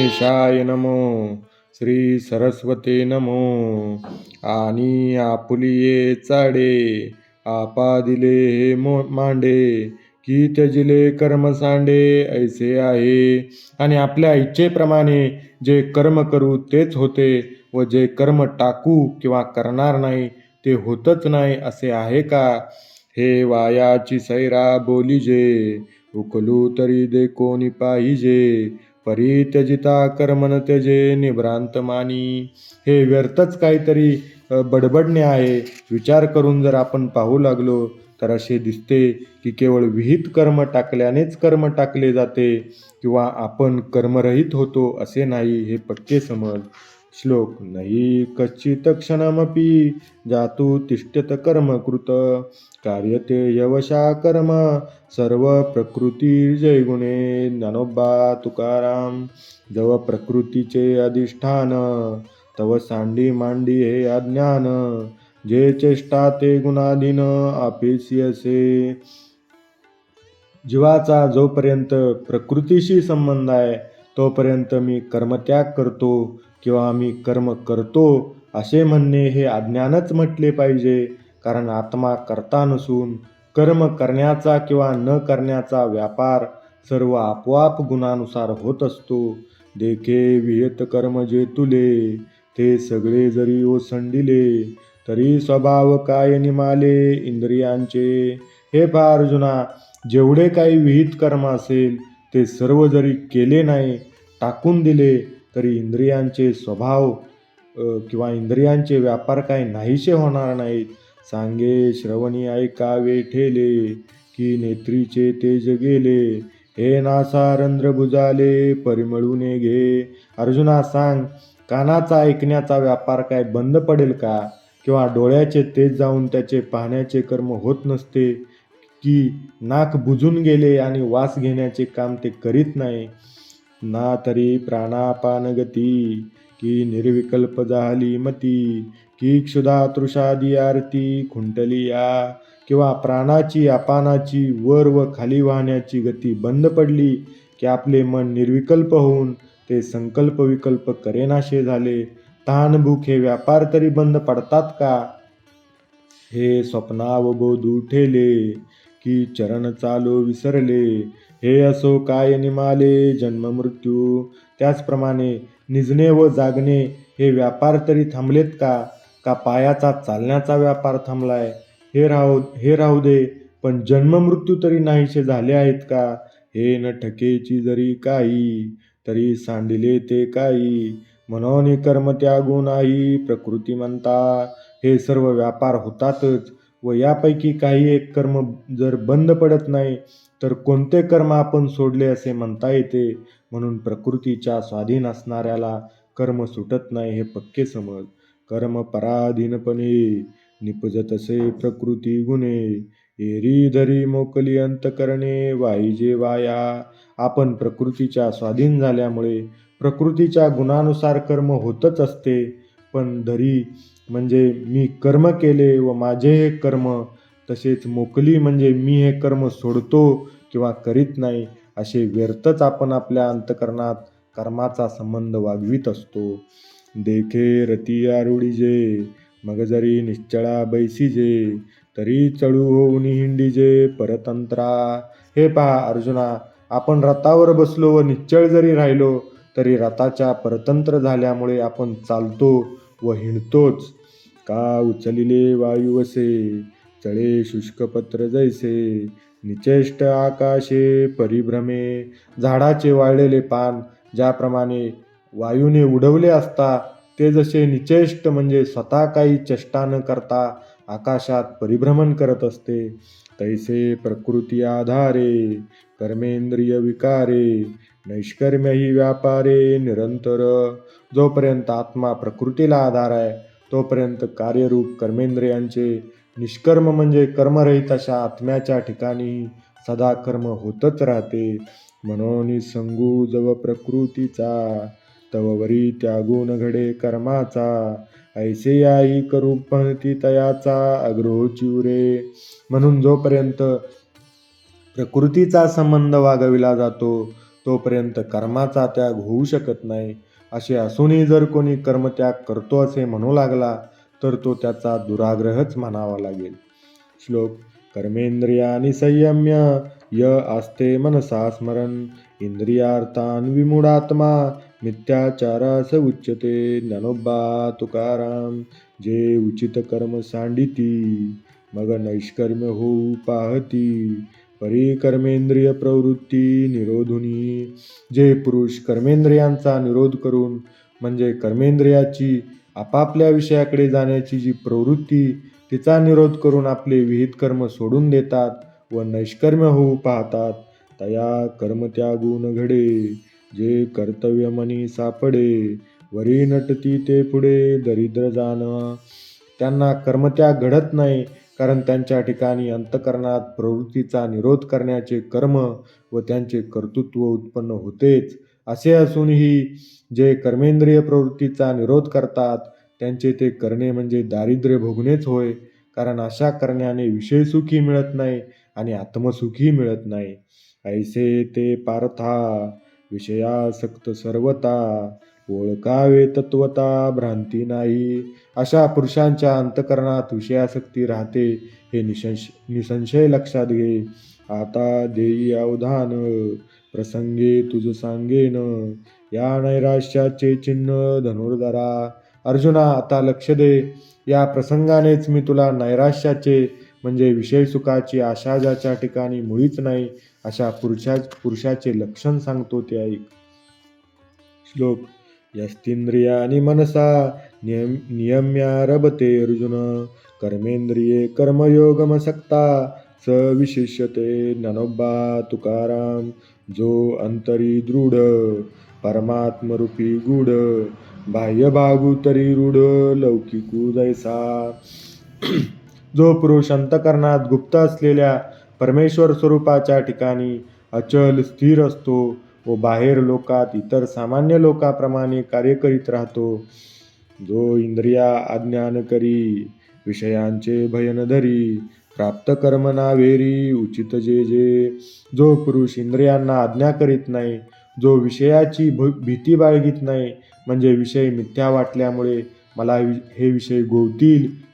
गणेशाय नमो. श्री सरस्वते नमो. आणि आपुलिये चाडे आपा दिले हे मांडे की त्यजिले कर्म सांडे ऐसे आहे. आणि आपल्या इच्छेप्रमाणे जे कर्म करू तेच होते व जे कर्म टाकू किंवा करणार नाही ते होतच नाही असे आहे का? हे वायाची सैरा बोलिजे उकलू तरी दे कोणी पाहिजे. परित्यजिता कर्मन त्यजे निभ्रांत मानी. हे व्यर्थच काहीतरी बडबडणे आहे. विचार करून जर आपण पाहू लागलो तर असे दिसते की केवळ विहित कर्म टाकल्यानेच कर्म टाकले जाते किंवा आपण कर्मरहित होतो असे नाही. हे पक्के समज. श्लोक नाही कच्चित क्षणमपि जातु तिष्ठत कर्म कृत कार्यते यवशा कर्म सर्व प्रकृती जय गुणे. ज्ञानोबा तुकाराम. जव प्रकृतीचे अधिष्ठान तव सांडी मांडी हे अज्ञान जे चेष्टा ते गुणाधीन आपेसी असे. जीवाचा जोपर्यंत प्रकृतीशी संबंध आहे तोपर्यंत मी कर्मत्याग करतो किंवा मी कर्म करतो असे म्हणणे हे अज्ञानच म्हटले पाहिजे. कारण आत्मा कर्ता नसून कर्म करण्याचा किंवा न करण्याचा व्यापार सर्व आपोआप गुणानुसार होत असतो. देखे विहित कर्म जे तुले ते सगळे जरी ओसंडिले तरी स्वभाव काय निमाले इंद्रियांचे. हे पहा अर्जुना, जेवढे काही विहित कर्म असेल ते सर्व जरी केले नाही टाकून दिले तरी इंद्रियांचे स्वभाव किंवा इंद्रियांचे व्यापार काही नाहीसे होणार नाहीत. सांगे श्रवणी ऐकावे ठेले की नेत्रीचे तेज गेले हे नासा रंध्र बुजाले परिमळून घे. अर्जुना सांग, कानाचा ऐकण्याचा व्यापार काय बंद पडेल का? किंवा डोळ्याचे तेज जाऊन त्याचे पाहण्याचे कर्म होत नसते की नाक बुजून गेले आणि वास घेण्याचे काम ते करीत नाही ना? तरी प्राणापान गती की निर्विकल्प झाली मती की क्षुधा तृषादी आरती खुंटली या. किंवा प्राणाची अपानाची वर व खाली वाहण्याची गती बंद पडली की आपले मन निर्विकल्प होऊन ते संकल्प विकल्प करेनाशे झाले. तहान भूक हे व्यापार तरी बंद पडतात का? हे स्वप्नावबोधू ठेले की चरण चालो विसरले हे असो काय निमाले जन्म मृत्यू. त्याचप्रमाणे निजणे व जागणे हे व्यापार तरी थांबलेत का? का पायाचा चालण्याचा व्यापार थांबलाय? हे राहू दे, पण जन्म मृत्यू तरी नाहीसे झाले आहेत का? हे न ठकेची जरी काही तरी सांडिले ते काही म्हणून कर्म त्यागू नाही प्रकृती म्हणता. हे सर्व व्यापार होतातच व यापैकी काही एक कर्म जर बंद पडत नाही तर कोणते कर्म आपण सोडले असे म्हणता येते. म्हणून प्रकृतीच्या स्वाधीन असणाऱ्याला कर्म सुटत नाही हे पक्के समज. कर्म पराधीनपणे निपजतसे प्रकृती गुणे एरी धरी मोकली अंतकरणे वाईजे वाया. आपण प्रकृतीच्या स्वाधीन झाल्यामुळे प्रकृतीच्या गुणानुसार कर्म होतच असते. पण धरी म्हणजे मी कर्म केले व माझे हे कर्म, तसेच मोकली म्हणजे मी हे कर्म सोडतो किंवा करीत नाही असे व्यर्थच आपण आपल्या अंतकरणात कर्माचा संबंध वागवीत असतो. देखे रती आरुडीजे मग जरी निश्चळा बैसीजे तरी चळू होऊन हिंडीजे परतंत्रा. हे पहा अर्जुना, आपण रथावर बसलो व निश्चळ जरी राहिलो तरी रथाच्या परतंत्र झाल्यामुळे आपण चालतो व हिंडतोच. का उचलिले वायुवसे चळे शुष्कपत्र जैसे निचेष्ट आकाशे परिभ्रमे. झाडाचे वाळलेले पान ज्याप्रमाणे वायूने उडवले असता ते जसे निचेष्ट म्हणजे स्वतः काही चेष्टा न करता आकाशात परिभ्रमण करत असते तैसे प्रकृती आधारे कर्मेंद्रिय विकारे नैष्कर्म्य ही व्यापारे निरंतर. जोपर्यंत आत्मा प्रकृतीला आधार आहे तोपर्यंत कार्यरूप कर्मेंद्रियांचे निष्कर्म म्हणजे कर्मरहित अशा आत्म्याच्या ठिकाणी सदा कर्म होतच राहते. म्हणून संगू जव प्रकृतीचा तववरी त्यागून घडे कर्माचा ऐसे याही करू पणती तयाचा अग्रोची उरे. म्हणून जोपर्यंत प्रकृतीचा संबंध वागविला जातो तोपर्यंत कर्माचा त्याग होऊ शकत नाही. असे असूनही जर कोणी कर्मत्याग करतो असे म्हणू लागला तर तो त्याचा दुराग्रहच म्हणावा लागेल. श्लोक. कर्मेंद्रियाणि संयम्य य आस्ते मनसा स्मरन् इंद्रियार्थान् विमूढात्मा मिथ्याचारास उच्यते. ज्ञानोबा तुकाराम. जे उचित कर्म सांडिती मग नैष्कर्म्य होऊ पाहती परी कर्मेंद्रिय प्रवृत्ती निरोधुनी. जे पुरुष कर्मेंद्रियांचा निरोध करून म्हणजे कर्मेंद्रियाची आपापल्या विषयाकडे जाण्याची जी प्रवृत्ती तिचा निरोध करून आपले विहित कर्म सोडून देतात व नैष्कर्म्य होऊ पाहतात तया कर्मत्यागून घडे. जे कर्तव्य मनी सापडे वरी नटती ते पुढे दरिद्र जाण. त्यांना कर्मत्याग घडत नाही कारण त्यांच्या ठिकाणी अंतःकरणात प्रवृत्तीचा निरोध करण्याचे कर्म व त्यांचे कर्तृत्व उत्पन्न होतेच. असे असूनही जे कर्मेंद्रिय प्रवृत्तीचा निरोध करतात त्यांचे ते करणे म्हणजे दारिद्र्य भोगणेच होय. कारण अशा करण्याने विषयसुखी मिळत नाही आणि आत्मसुखी मिळत नाही. ऐसे ते पार्था विषयासक्त सर्वता ओळखावे तत्वता भ्रांती नाही. अशा पुरुषांच्या अंतःकरणात विषयासक्ती राहते हे निसंशय लक्षात घे. आता देई अवधान प्रसंगे तुझ सांगेन या नैराश्याचे चिन्ह धनुर्धरा. अर्जुना आता लक्ष दे. या प्रसंगानेच मी तुला नैराश्याचे म्हणजे विषयसुखाची आशा ज्याच्या ठिकाणी मुळीच नाही अशा पुरुषाचे लक्षण सांगतो ते ऐक. श्लोक. यस्तींद्रियाणि मनसा नियम्यारभते अर्जुन कर्मेंद्रिये कर्मयोगमसक्ता स विशिष्यते. ज्ञानोबा तुकाराम. जो अंतरी दृढ परमात्मरूपी गूढ बाह्य भागू तरी रूढ लौकिकू जैसा. जो पुरुष अंतःकरणात गुप्त असलेल्या परमेश्वर स्वरूपाच्या ठिकाणी अचल स्थिर असतो व बाहेर लोकात इतर सामान्य लोकाप्रमाणे कार्य करीत राहतो. जो इंद्रिया अज्ञान करी विषयांचे भयन धरी प्राप्त कर्म नावेरी उचित जे जे. जो पुरुष इंद्रियांना आज्ञा करीत नाही, जो विषयाची भीती बाळगीत नाही म्हणजे विषय मिथ्या वाटल्यामुळे मला हे विषय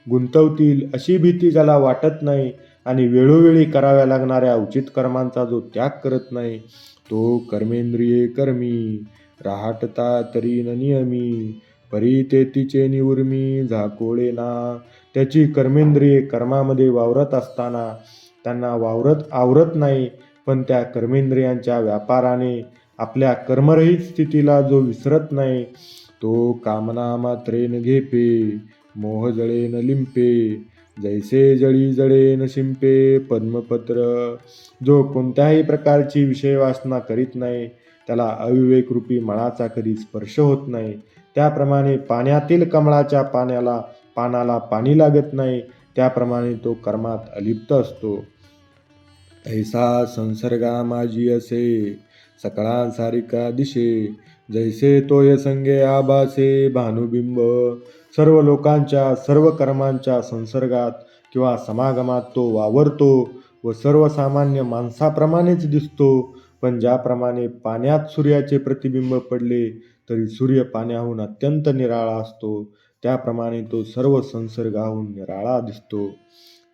गुंतवतील अशी भीती ज्याला वाटत नाही आणि वेळोवेळी कराव्या लागणाऱ्या उचित कर्मांचा जो त्याग करत नाही तो कर्मेंद्रिये कर्मी राहटता तरी न नियमी परी ते तिचे निउर्मी झाकोळे ना. त्याची कर्मेंद्रिये कर्मामध्ये वावरत असताना त्यांना आवरत नाही पण त्या कर्मेंद्रियांच्या व्यापाराने आपल्या कर्मरहित स्थितीला जो विसरत नाही तो कामना मात्रेन घेपे मोह जळेन लिंपे जैसे जळी जळेन शिंपे पद्मपत्र. जो कोणत्याही प्रकारची विषय वासना करीत नाही त्याला अविवेकरूपी मळाचा कधी स्पर्श होत नाही. त्याप्रमाणे पाण्यातील कमळाच्या पानाला पाणी लागत नाही त्याप्रमाणे तो कर्मात अलिप्त असतो. ऐसा संसर्गा माझी असे सकळांसारिका दिशे जैसे तोय संगे आभासे भानुबिंब. सर्व लोकांच्या सर्व कर्मांच्या संसर्गात किंवा समागमात तो वावरतो व सर्वसामान्य माणसाप्रमाणेच दिसतो. पण ज्याप्रमाणे पाण्यात सूर्याचे प्रतिबिंब पडले तरी सूर्य पाण्याहून अत्यंत निराळा असतो त्याप्रमाणे तो सर्व संसर्गाहून निराळा दिसतो.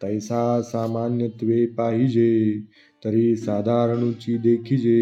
तैसा सामान्यत्वे पाहिजे तरी साधारणुची देखिजे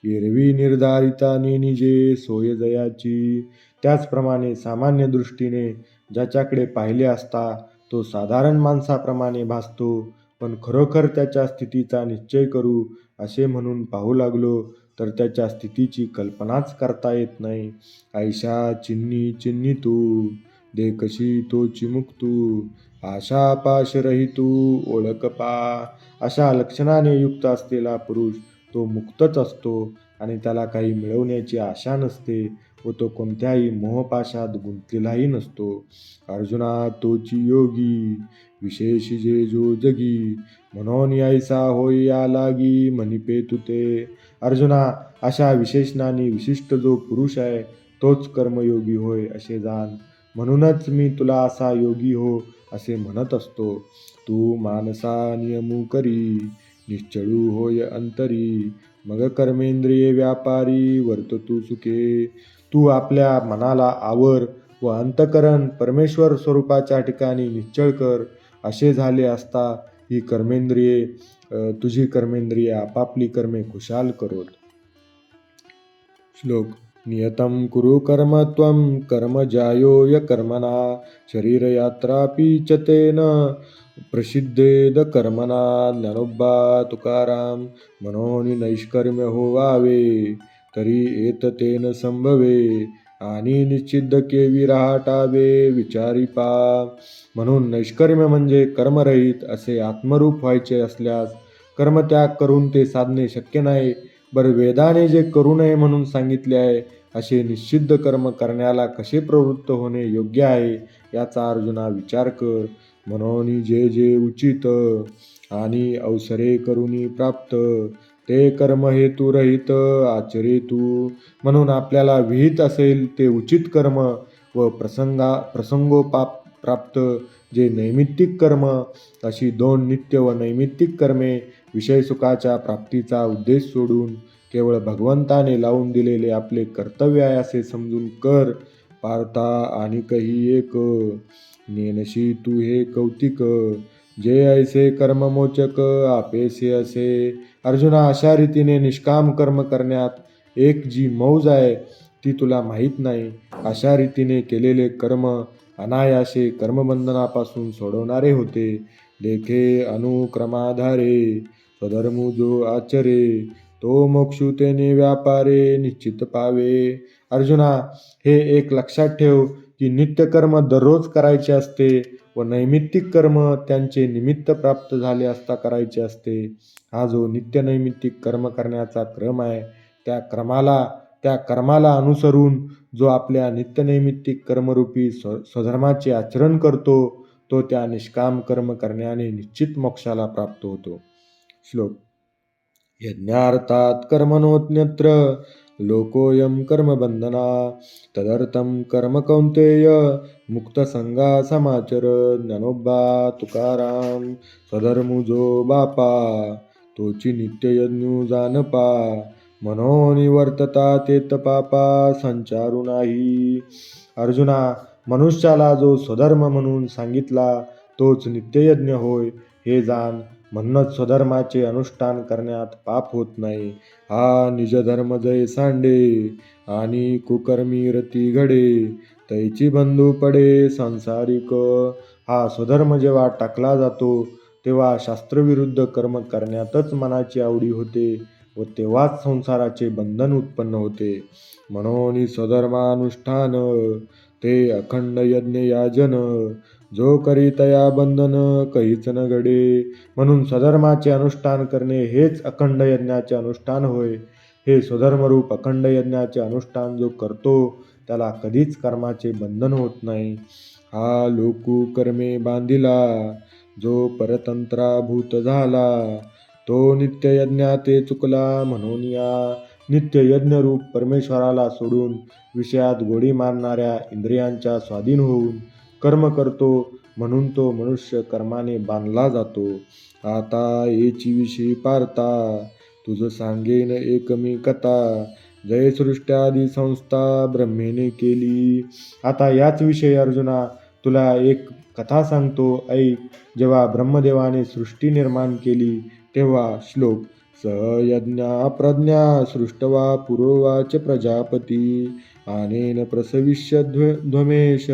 एरवी निर्धारिता नेनिजे सोय जयाची. त्याचप्रमाणे सामान्य दृष्टीने ज्याच्याकडे पाहिले असता तो साधारण माणसाप्रमाणे भासतो पण खरोखर त्याच्या स्थितीचा निश्चय करू असे म्हणून पाहू लागलो तर त्याच्या स्थितीची कल्पनाच करता येत नाही. ऐशा चिन्नी चिन्नी तू दे कशी तोची मुक्तू आशा पाश रहितू ओळख पा. अशा लक्षणाने युक्त असलेला पुरुष तो मुक्तच असतो आणि त्याला काही मिळवण्याची आशा नसते व तो कोणत्याही मोहपाशात गुंतलेलाही नसतो. अर्जुना तोची योगी विशेष जे जो जगी म्हणून ऐसा होई या लागी म्हणिपे तुते. अर्जुना अशा विशेषणाने विशिष्ट जो पुरुष आहे तोच कर्मयोगी होय असे जाण. म्हणूनच मी तुला असा योगी हो असे म्हणत असतो. तू मानसा नियमू करी निश्चळू होय अंतरी, मग कर्मेंद्रिये व्यापारी वर्ततु सुखे. तू आपल्या मनाला आवर व अंतकरण परमेश्वर स्वरूपाच्या ठिकाणी निश्चळ कर. असे झाले असता ही कर्मेंद्रिये तुझी कर्मेंद्रिये आपापली कर्मे खुशाल करोत. श्लोक. नियतं कुरु कर्म त्वं कर्म ज्यायो य कर्मणा शरीरयात्रापि च तेन प्रसिद्धेद कर्मणा. ज्ञानोबा तुकाराम. मनोनि नैष्कर्म्य होवावे तरी एत तेन संभवे, आणि निश्चिद्ध केवी राहटावे विचारी पा. म्हणून नैष्कर्म्य म्हणजे कर्मरहित असे आत्मरूप व्हायचे असल्यास कर्मत्याग करून ते साधणे शक्य नाही. बरं, वेदाने जे करू नये म्हणून सांगितले आहे असे निषिद्ध कर्म करण्याला कसे प्रवृत्त होणे योग्य आहे याचा अर्जुना विचार कर. म्हणून जे जे उचित आणि अवसरे करुनी प्राप्त ते कर्म हेतू रहित आचरे तू. म्हणून आपल्याला विहित असेल ते उचित कर्म व प्रसंगोपाप्त जे नैमित्तिक कर्म, अशी दोन नित्य व नैमित्तिक कर्मे विषय सुखाच्या प्राप्तीचा उद्देश सोडून केवळ भगवंताने लावून दिलेले आपले कर्तव्य आहे असे समजून कर. पार्था आणि काही एक नेनशी तू हे कौतिक, जे ऐसे कर्ममोचक आपेसे असे. अर्जुना, अशा रीतीने निष्काम कर्म करण्यात एक जी मौज आहे ती तुला माहीत नाही. अशा रीतीने केलेले कर्म अनायासे कर्मबंधनापासून सोडवणारे होते. देखे अनुक्रमाधारे स्वधर्मू जो आचरे, तो मोक्षू तेने व्यापारे निश्चित पावे. अर्जुना, हे एक लक्षात ठेव की नित्यकर्म दररोज करायचे असते व नैमित्तिक कर्म त्यांचे निमित्त प्राप्त झाले असता करायचे असते. हा जो नित्य नैमित्तिक कर्म करण्याचा क्रम आहे त्या कर्माला अनुसरून जो आपल्या नित्यनैमित्तिक कर्मरूपी स्वधर्माचे आचरण करतो तो त्या निष्काम कर्म करण्याने निश्चित मोक्षाला प्राप्त होतो. श्लोक. यज्ञार्थात् कर्मणोऽन्यत्र लोकोऽयं कर्मबन्धना, तदर्थं कर्म कौन्तेय मुक्तसंगा समाचर. ज्ञानोबा तुकाराम. स्वधर्मू जो बापा तोची नित्ययज्ञू जानपा, म्हणून वर्तता तेत पापा संचारू नाही. अर्जुना, मनुष्याला जो स्वधर्म म्हणून सांगितला तोच नित्ययज्ञ होय हे जाण. म्हणूनच स्वधर्माचे अनुष्ठान करण्यात पाप होत नाही. हा निजधर्म जय सांडे आणि कुकर्मी रती घडे, तैची बंधू पडे सांसारिक. हा स्वधर्म जेव्हा टाकला जातो तेव्हा शास्त्रविरुद्ध कर्म करण्यातच मनाची आवडी होते व तेव्हाच संसाराचे बंधन उत्पन्न होते. म्हणून स्वधर्मानुष्ठान ते अखंड यज्ञ याजन, जो करीतया बंधन काहीच न घडे. म्हणून स्वधर्माचे अनुष्ठान करणे हेच अखंड यज्ञाचे अनुष्ठान होय. हे स्वधर्मरूप अखंड यज्ञाचे अनुष्ठान जो करतो त्याला कधीच कर्माचे बंधन होत नाही. हा लोकू कर्मे बांधिला, जो परतंत्राभूत झाला, तो नित्ययज्ञाते चुकला. म्हणून या नित्ययज्ञरूप परमेश्वराला सोडून विषयात गोडी मारणाऱ्या इंद्रियांच्या स्वाधीन होऊन कर्म करतो, म्हणून तो मनुष्य कर्माने बांधला जातो. आता येची विषयी पार्था, तुझ सांगेन एक मी कथा, जय सृष्ट्यादी संस्था ब्रह्मेने केली. आता याच विषयी अर्जुना तुला एक कथा सांगतो, ऐक. जेव्हा ब्रह्मदेवाने सृष्टी निर्माण केली तेव्हा. श्लोक. स यज्ञा प्रज्ञा सृष्टवा पुरोवाच प्रजापती, आनेन प्रसविष्य ध्वमेश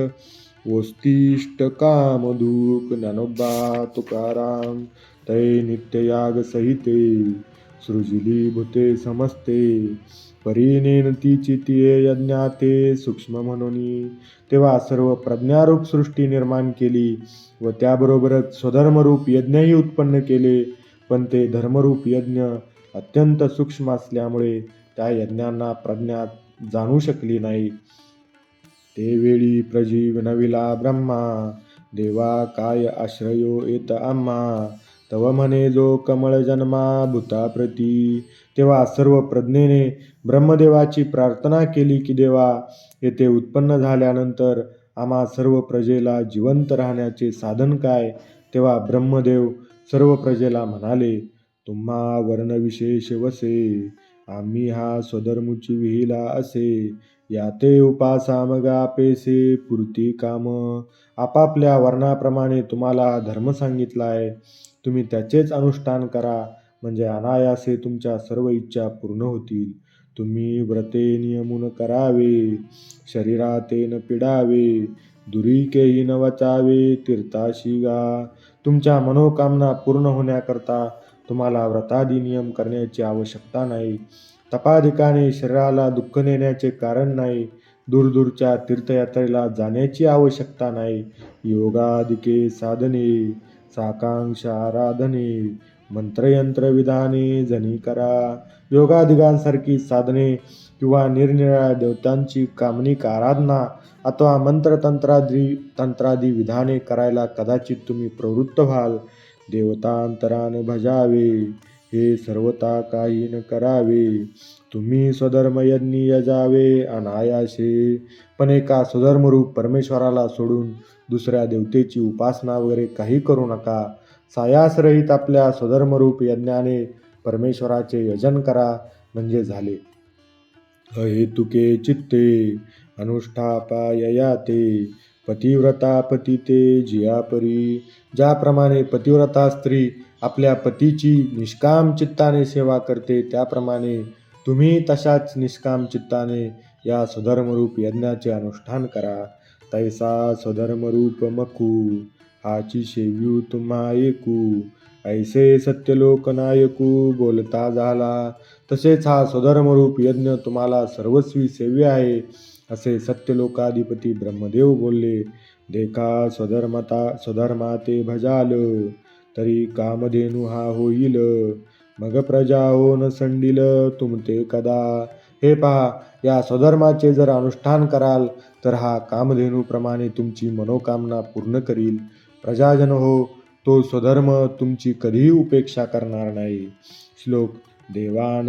वोस्तिष्ठ कामधूक. ज्ञानोबा तुकाराम. तै नित्ययाग सहिते सृजिली भूते समस्ते, परीनेन तीची तिये यज्ञाते सूक्ष्म म्हणूनी. तेव्हा सर्व प्रज्ञारूप सृष्टी निर्माण केली व त्याबरोबरच स्वधर्मरूप यज्ञही उत्पन्न केले. पण ते धर्मरूप यज्ञ अत्यंत सूक्ष्म असल्यामुळे त्या यज्ञांना प्रज्ञा जाणू शकली नाही. ते वेळी प्रजीवनविला ब्रह्मा, देवा काय आश्रयो येत आम्हा, तव म्हणे जो कमळ जन्मा भूताप्रती. तेव्हा सर्व प्रज्ञेने ब्रह्मदेवाची प्रार्थना केली की देवा, येथे उत्पन्न झाल्यानंतर आम्हा सर्व प्रजेला जिवंत राहण्याचे साधन काय. तेव्हा ब्रह्मदेव सर्व प्रजेला म्हणाले, तुम्हा वर्णविशेष वसे, आम्ही हा स्वधर्मुची विहिला असे, या ते उपासा मग आपेसे पुरती काम. आपापल्या वर्णाप्रमाणे तुम्हाला हा धर्म सांगितला आहे, तुम्ही त्याचेच अनुष्ठान करा, म्हणजे अनायासे तुमच्या सर्व इच्छा पूर्ण होतील. तुम्ही व्रते नियमून करावे, शरीरातेन पिडावे, दुरीकेही न वचावे, तीर्थाशी गा. तुमच्या मनोकामना पूर्ण होण्याकरता तुम्हाला व्रतादी नियम करण्याची आवश्यकता नाही. तपाधिकाने शरीराला दुःख नेण्याचे कारण नाही. दूरदूरच्या तीर्थयात्रेला जाण्याची आवश्यकता नाही. योगादिके साधने, साकांक्षा आराधने, मंत्रयंत्र विधाने जनी करा. योगादिगांसारखी साधने किंवा निरनिराळ्या देवतांची कामनिक आराधना अथवा तंत्रादी विधाने करायला कदाचित तुम्ही प्रवृत्त व्हाल. देवतांतरान भजावे, हे सर्वता काही न करावे. तुम्ही स्वधर्मयज्ञ यजावे अनायासे, पण एका स्वधर्मरूप परमेश्वराला सोडून दुसऱ्या देवतेची उपासना वगैरे काही करू नका. सायासरहित आपल्या स्वधर्मरूप यज्ञाने परमेश्वराचे यजन करा, म्हणजे झाले. अहेतुके चित्ते अनुष्ठापाययाते, पतिव्रता पतिते जियापरी. ज्याप्रमाणे पतिव्रता स्त्री आपल्या पतीची निष्काम चित्ताने सेवा करते, त्याप्रमाणे तुम्ही तशाच निष्काम चित्ताने या स्वधर्मरूप यज्ञाचे अनुष्ठान करा. तैसा स्वधर्मरूप मकू, हाची सेव्यू तुम्हा ऐकू. ऐसे सत्यलोकनायकू बोलता झाला. तसेच हा स्वधर्मरूप यज्ञ तुम्हाला सर्वस्वी सेव्य आहे, असे सत्यलोकाधिपती ब्रह्मदेव बोलले. देखा स्वधर्माते भजाल, तरी कामधेनू हा होईल. मग प्रजा होन संडील तुमते कदा. हे पहा, या स्वधर्माचे जर अनुष्ठान कराल तर हा कामधेनूप्रमाणे तुमची मनोकामना पूर्ण करील. प्रजाजन हो, तो स्वधर्म तुमची कधीही उपेक्षा करणार नाही. श्लोक. देवान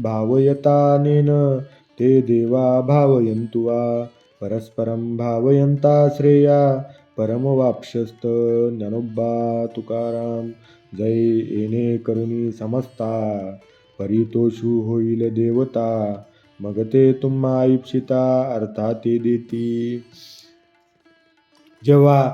भावयतानेन ते देवा भावयन्तु वा, परस्परं भावयन्ता श्रेया परमवाप्स्यस्त ज्ञानोबा तुकाराम. जय येणे करुणी समजता, परितोषू होईल देवता. मग ते तुम्हा इप्सिता अर्थाते देती. जेव्हा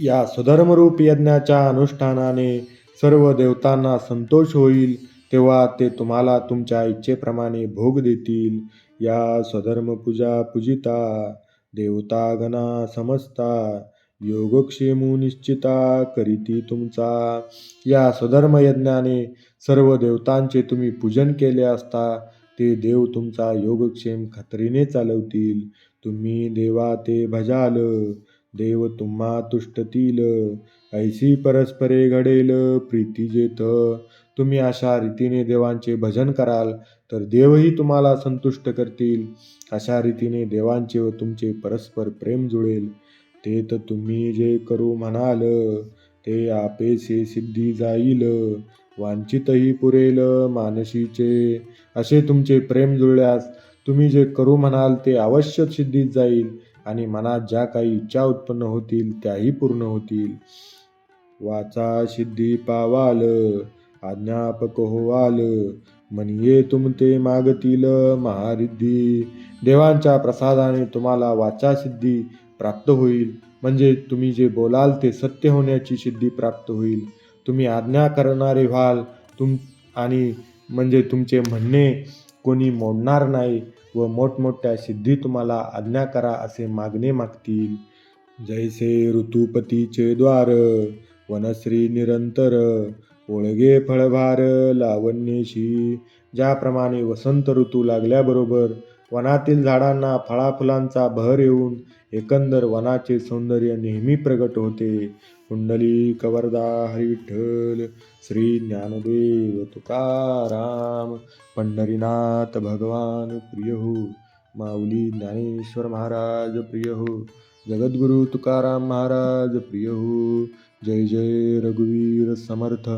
या स्वधर्मरूप यज्ञाच्या अनुष्ठानाने सर्व देवतांना संतोष होईल, तेव्हा ते तुम्हाला तुमच्या इच्छेप्रमाणे भोग देतील. या स्वधर्मपूजा पूजिता, देवतागणा समजता, योगक्षेमू निश्चिता करीती तुमचा. या स्वधर्मयज्ञाने सर्व देवतांचे तुम्ही पूजन केले असता ते देव तुमचा योगक्षेम खात्रीने चालवतील. तुम्ही देवा ते भजाल, देव तुम्हा तुष्टतील. ऐसी परस्परे घडेल प्रीती जेथ. तुम्ही अशा रीतीने देवांचे भजन कराल तर देवही तुम्हाला संतुष्ट करतील. अशा रीतीने देवांचे व तुमचे परस्पर प्रेम जुळेल. ते तर तुम्ही जे करू म्हणाल, ते आपेसे सिद्धी जाईल. वांछितही पुरेल मानशीचे. असे तुमचे प्रेम जुळल्यास तुम्ही जे करू म्हणाल ते अवश्य सिद्धीत जाईल, आणि मनात ज्या काही इच्छा उत्पन्न होतील त्याही पूर्ण होतील. वाचा सिद्धी पावाल, आज्ञापक होवाल. म्हणये तुमते मागतील महारिद्धी. देवांच्या प्रसादाने तुम्हाला वाचा सिद्धी प्राप्त होईल, म्हणजे तुम्ही जे बोलाल ते सत्य होण्याची सिद्धी प्राप्त होईल. तुम्ही आज्ञा करणारे व्हाल, आणि म्हणजे तुमचे म्हणणे कोणी मोडणार नाही, व मोठमोठ्या सिद्धी तुम्हाला आज्ञा करा असे मागणे मागतील. जैसे ऋतुपतीचे द्वार, वनश्री निरंतर, ओळगे फळभार लावण्यशी. ज्याप्रमाणे वसंत ऋतू लागल्याबरोबर वनातील झाडांना फळाफुलांचा बहर येऊन एकंदर वनाचे सौंदर्य नेहमी प्रगट होते. कुंडलिक वरदा हरी विठ्ठल. श्री ज्ञानदेव तुकाराम. पंढरीनाथ भगवान प्रिय हो. माऊली ज्ञानेश्वर महाराज प्रिय हो. जगद्गुरु तुकाराम महाराज प्रिय हो. जय जय रघुवीर समर्थ.